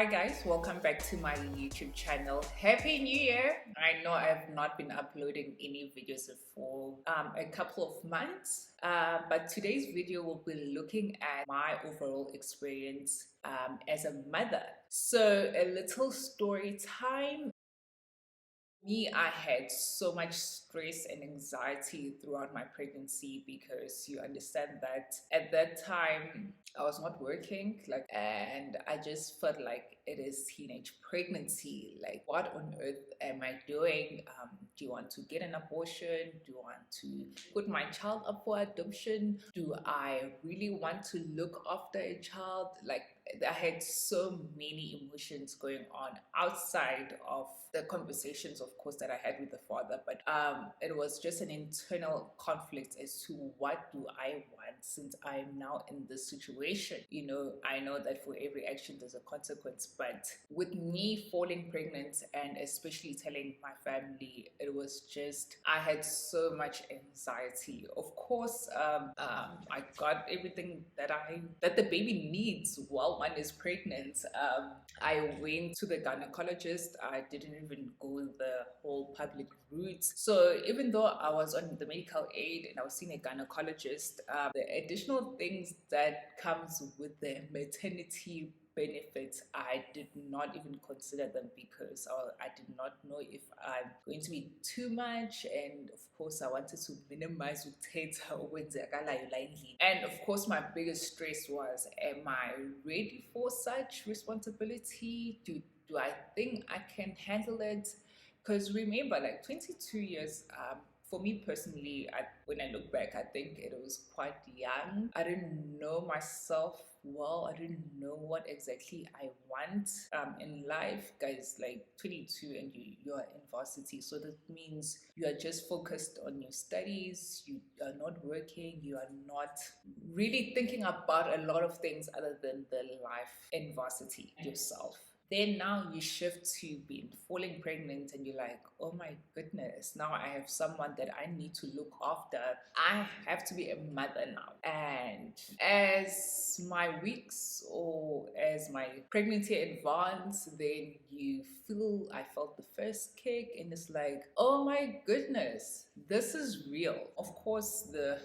Hi guys, welcome back to my YouTube channel. Happy New Year! I know I've not been uploading any videos for a couple of months, but today's video will be looking at my overall experience as a mother. So a little story time. I had so much stress and anxiety throughout my pregnancy because you understand that at that time I was not working, and I just felt like it is teenage pregnancy. Like, what on earth am I doing? Do you want to get an abortion? Do you want to put my child up for adoption? Do I really want to look after a child? Like, I had so many emotions going on outside of the conversations, of course, that I had with the father, but it was just an internal conflict as to what do I want since I'm now in this situation. You know, I know that for every action there's a consequence, but with me falling pregnant and especially telling my family, it was just, I had so much anxiety. Of course, I got everything that the baby needs while one is pregnant. I went to the gynecologist. I didn't even go the whole public route. So even though I was on the medical aid and I was seeing a gynecologist, the additional things that comes with the maternity benefits, I did not even consider them because I did not know if I'm going to be too much, and of course I wanted to minimize and of course my biggest stress was, am I ready for such responsibility? Do I think I can handle it? Because remember, like 22 years, for me personally, when I look back, I think it was quite young. I didn't know myself well. I didn't know what exactly I want in life. Guys, like 22 and you're in varsity. So that means you are just focused on your studies. You are not working. You are not really thinking about a lot of things other than the life in varsity yourself. Then now you shift to being falling pregnant and you're like, oh my goodness, now I have someone that I need to look after. I have to be a mother now. And as my weeks or as my pregnancy advanced, then I felt the first kick and it's like, oh my goodness, this is real. Of course, the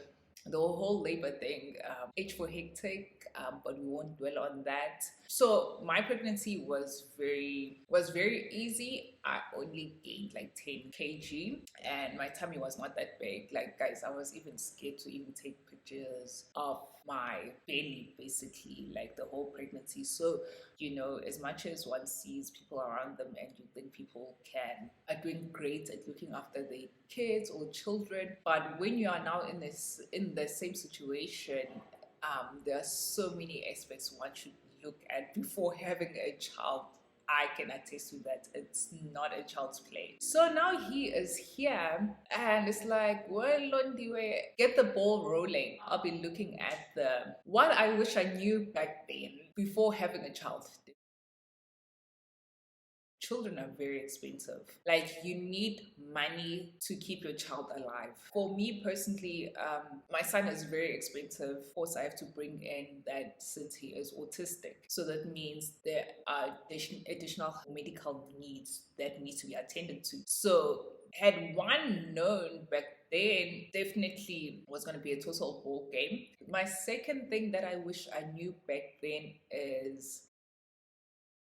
whole labor thing, age for hectic, but we won't dwell on that. So my pregnancy was very easy. I only gained like 10 kg and my tummy was not that big. Like, guys, I was even scared to even take pictures of my belly, basically, like the whole pregnancy. So, you know, as much as one sees people around them and you think people are doing great at looking after their kids or children, but when you are now in the same situation, there are so many aspects one should look at before having a child. I can attest to that. It's not a child's play. So now he is here, and it's like, well, Londiwe, get the ball rolling. I'll be looking at what I wish I knew back then before having a child. Children are very expensive. Like, you need money to keep your child alive. For me personally, my son is very expensive. Of course, I have to bring in that since he is autistic. So that means there are additional medical needs that need to be attended to. So had one known back then, definitely was going to be a total ball game. My second thing that I wish I knew back then is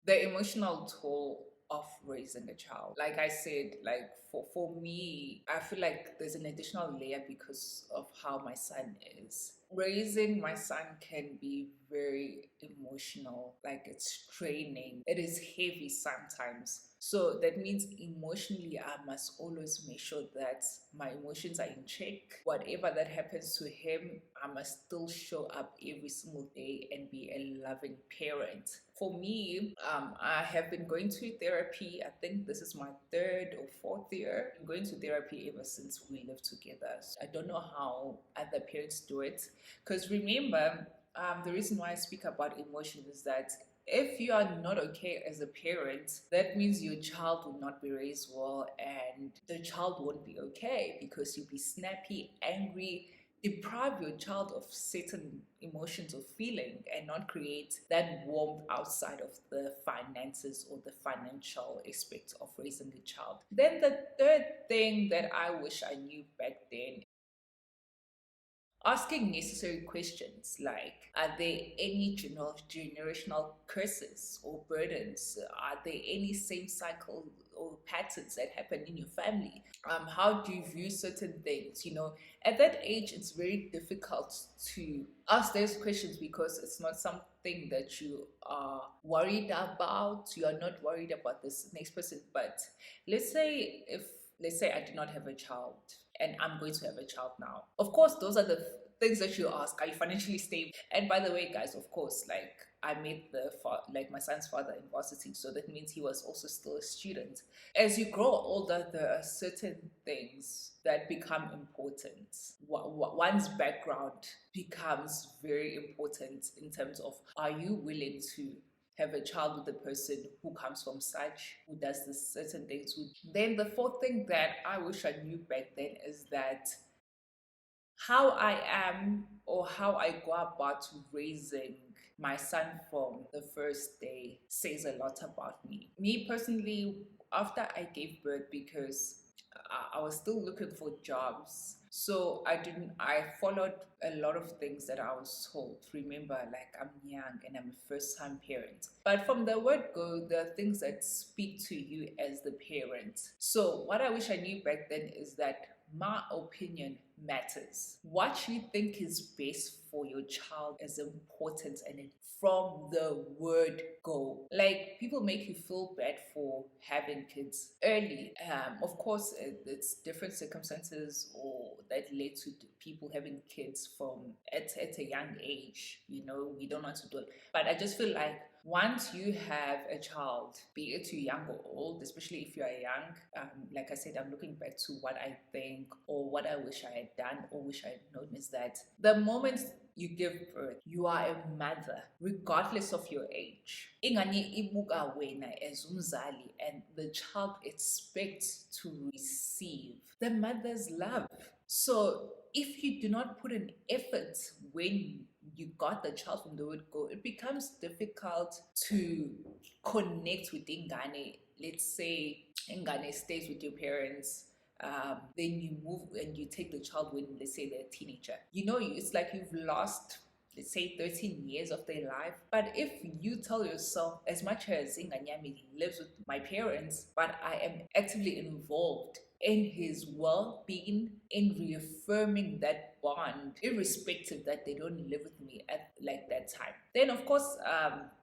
the emotional toll of raising a child. Like I said, like for me, I feel like there's an additional layer because of how my son is. Raising my son can be very emotional, like it's draining. It is heavy sometimes. So that means emotionally, I must always make sure that my emotions are in check. Whatever that happens to him, I must still show up every single day and be a loving parent. For me, I have been going to therapy. I think this is my third or fourth year. I'm going to therapy ever since we lived together. So I don't know how other parents do it. Because remember, the reason why I speak about emotion is that if you are not okay as a parent, that means your child will not be raised well and the child won't be okay because you'll be snappy, angry, deprive your child of certain emotions or feeling and not create that warmth outside of the finances or the financial aspects of raising a child. Then the third thing that I wish I knew back then, asking necessary questions like, are there any generational curses or burdens? Are there any same cycle or patterns that happen in your family? How do you view certain things? At that age, it's very difficult to ask those questions because it's not something that you are worried about. You are not worried about this next person. But let's say if let's say I did not have a child and I'm going to have a child now. Of course, those are the things that you ask. Are you financially stable? And by the way, guys, of course, like I met like my son's father in varsity, so that means he was also still a student. As you grow older, there are certain things that become important. One's background becomes very important in terms of, are you willing to have a child with a person who comes from such, who does this certain things. Then the fourth thing that I wish I knew back then is that how I am or how I go about raising my son from the first day says a lot about me. Me personally, after I gave birth, because I was still looking for jobs. So I followed a lot of things that I was told. Remember, like I'm young and I'm a first time parent. But from the word go, there are things that speak to you as the parent. So what I wish I knew back then is that my opinion matters. What you think is best for your child is important, and from the word go. Like people make you feel bad for having kids early. Of course, it's different circumstances or that led to people having kids from at a young age. We don't want to do it, but I just feel like once you have a child, be it you young or old, especially if you are young, like I said, I'm looking back to what I think or what I wish I had done or wish I had known is that the moment you give birth, you are a mother, regardless of your age. Ingani ibuka wena as umzali, and the child expects to receive the mother's love. So if you do not put an effort when you got the child from the word go, it becomes difficult to connect with Ingane. Let's say Ingane stays with your parents. Then you move and you take the child when, let's say, they're a teenager. It's like you've lost, let's say, 13 years of their life. But if you tell yourself, as much as Inganyami lives with my parents, but I am actively involved in his well-being, in reaffirming that bond, irrespective that they don't live with me at like that time. Then of course,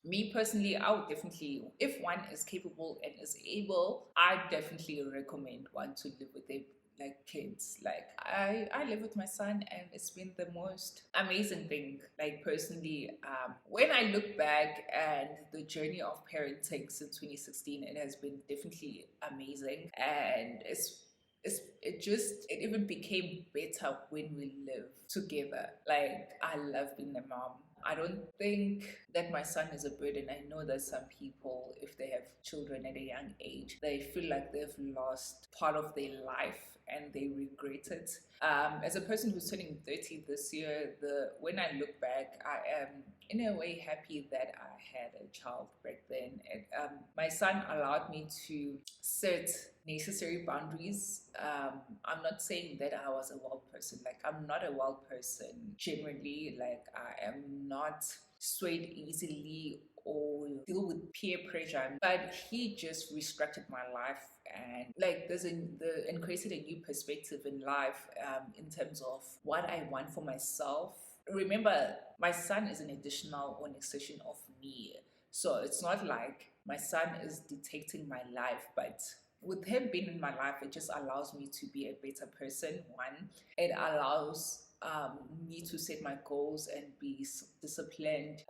me personally, I would definitely, if one is capable and is able, I definitely recommend one to live with a like kids. Like I live with my son and it's been the most amazing thing. Like personally, when I look back and the journey of parenting since 2016, it has been definitely amazing, and it even became better when we live together. Like I love being a mom. I don't think that my son is a burden. I know that some people, if they have children at a young age, they feel like they've lost part of their life and they regret it. As a person who's turning 30 this year, when I look back, I am in a way happy that I had a child back then. And, my son allowed me to set necessary boundaries. I'm not saying that I was a wild person. Like I'm not a wild person generally. Like I am not swayed easily or deal with peer pressure, but he just restructured my life and like and created a new perspective in life, in terms of what I want for myself. Remember, my son is an additional or an extension of me, so it's not like my son is dictating my life, but with him being in my life, it just allows me to be a better person. One, it allows me to set my goals and be disciplined,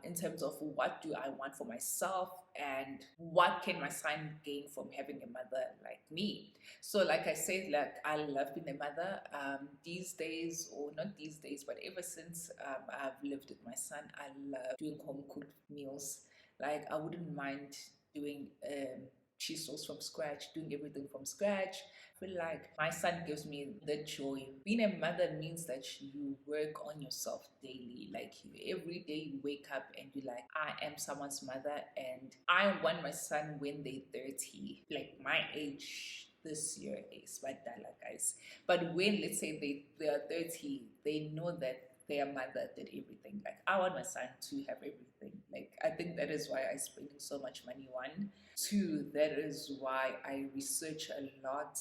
in terms of what do I want for myself and what can my son gain from having a mother like me. So like I said, like I love being a mother, these days, or not these days, but ever since I've lived with my son, I love doing home cooked meals. Like I wouldn't mind doing cheese sauce from scratch, doing everything from scratch. I feel like my son gives me the joy. Being a mother means that you work on yourself daily. Like every day you wake up and you're like, I am someone's mother, and I want my son when they're 30, like my age this year is Badala, guys. But when, let's say, they are 30, they know that their mother did everything. Like I want my son to have everything. Like I think that is why I spending so much money. One, two, that is why I research a lot.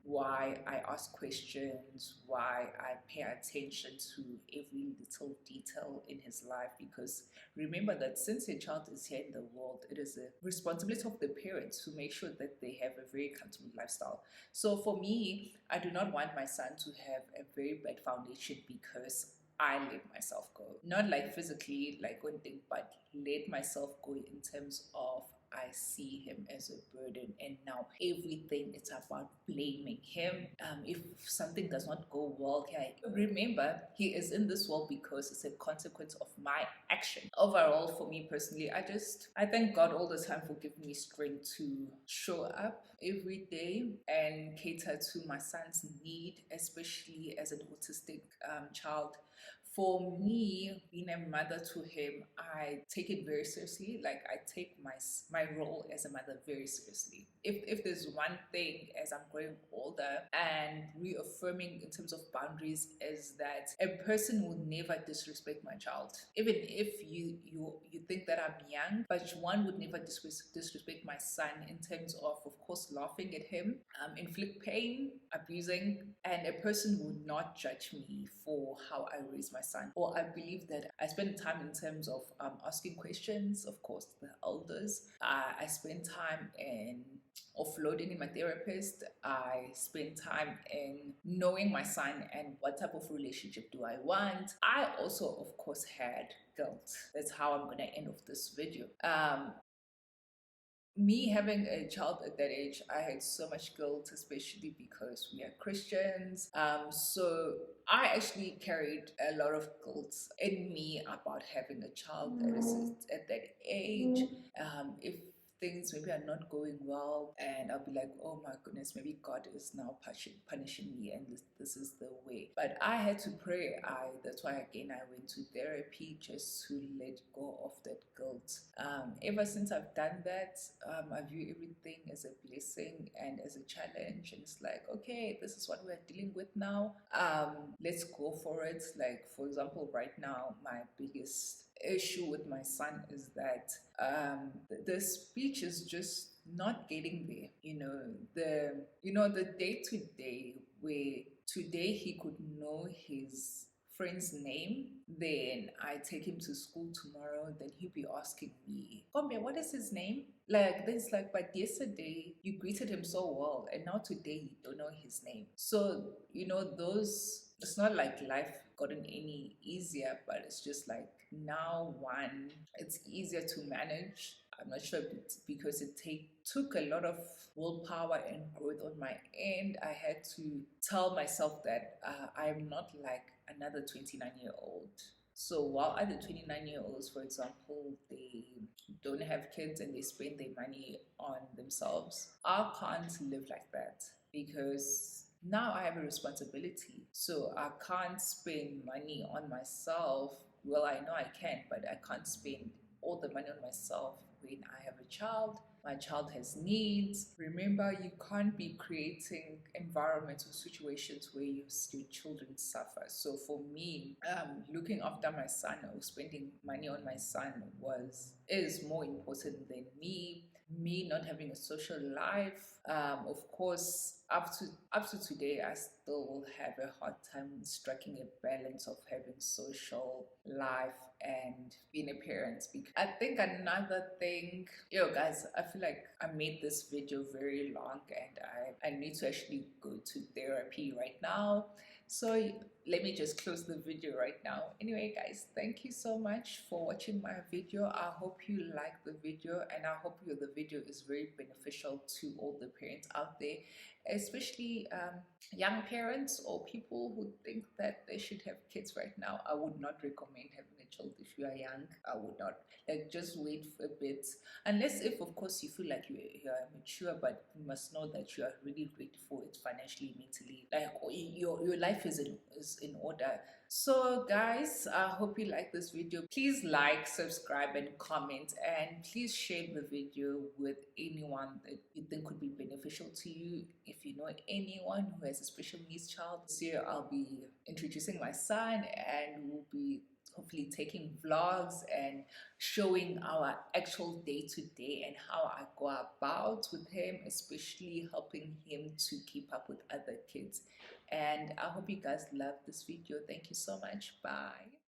Why I ask questions. Why I pay attention to every little detail in his life. Because remember that since a child is here in the world, it is a responsibility of the parents to make sure that they have a very comfortable lifestyle. So for me, I do not want my son to have a very bad foundation because I let myself go. Not like physically, like one thing, but let myself go in terms of I see him as a burden, and now everything it's about blaming him. If something does not go well, okay, remember he is in this world because it's a consequence of my action. Overall, for me personally, I thank God all the time for giving me strength to show up every day and cater to my son's need, especially as an autistic child. For me, being a mother to him, I take it very seriously. Like I take my role as a mother very seriously. If there's one thing as I'm growing older and reaffirming in terms of boundaries, is that a person will never disrespect my child. Even if you think that I'm young, but one would never disrespect my son in terms of course, laughing at him, inflict pain, abusing, and a person would not judge me for how I raise my son. Or I believe that I spend time in terms of asking questions, of course, the elders. I spend time in offloading in my therapist. I spend time in knowing my son and what type of relationship do I want. I also, of course, had guilt. That's how I'm going to end off this video. Me having a child at that age, I had so much guilt, especially because we are Christians. So I actually carried a lot of guilt in me about having a child at that age. If things maybe are not going well, and I'll be like, oh my goodness, maybe God is now punishing me, and this is the way. But I had to pray. That's why again I went to therapy just to let go of that guilt. Ever since I've done that, I view everything as a blessing and as a challenge, and it's like, okay, this is what we're dealing with now. Let's go for it. Like for example, right now my biggest issue with my son is that the speech is just not getting there. The day to day where today he could know his friend's name, then I take him to school tomorrow, then he'll be asking me, Kombe, what is his name? Like this, like, but yesterday you greeted him so well, and now today you don't know his name. So, it's not like life gotten any easier, but it's just like now it's easier to manage. I'm not sure if it's because it took a lot of willpower and growth on my end. I had to tell myself that I'm not like another 29-year-old. So while other 29-year-olds, for example, they don't have kids and they spend their money on themselves, I can't live like that because now I have a responsibility. So I can't spend money on myself. Well, I know I can, but I can't spend all the money on myself when I have a child. My child has needs. Remember, you can't be creating environments or situations where your children suffer. So for me, looking after my son or spending money on my son is more important than me not having a social life. Of course, up to today, I still have a hard time striking a balance of having social life and being a parent. Because I think another thing, guys, I feel like I made this video very long, and I need to actually go to therapy right now. So let me just close the video right now. Anyway, guys, thank you so much for watching my video. I hope you like the video, and I hope the video is very beneficial to all the parents out there, especially young parents or people who think that they should have kids right now. I would not recommend having a child if you are young. I would not. Like, just wait for a bit. Unless if, of course, you feel like you are mature, but you must know that you are really ready for it financially, mentally. Like, your life is in order. So, guys, I hope you like this video. Please like, subscribe, and comment. And please share the video with anyone that you think could be beneficial to you. If you know anyone who has a special needs child, this year I'll be introducing my son, and we'll be hopefully taking vlogs and showing our actual day to day and how I go about with him, especially helping him to keep up with other kids. And I hope you guys love this video. Thank you so much. Bye.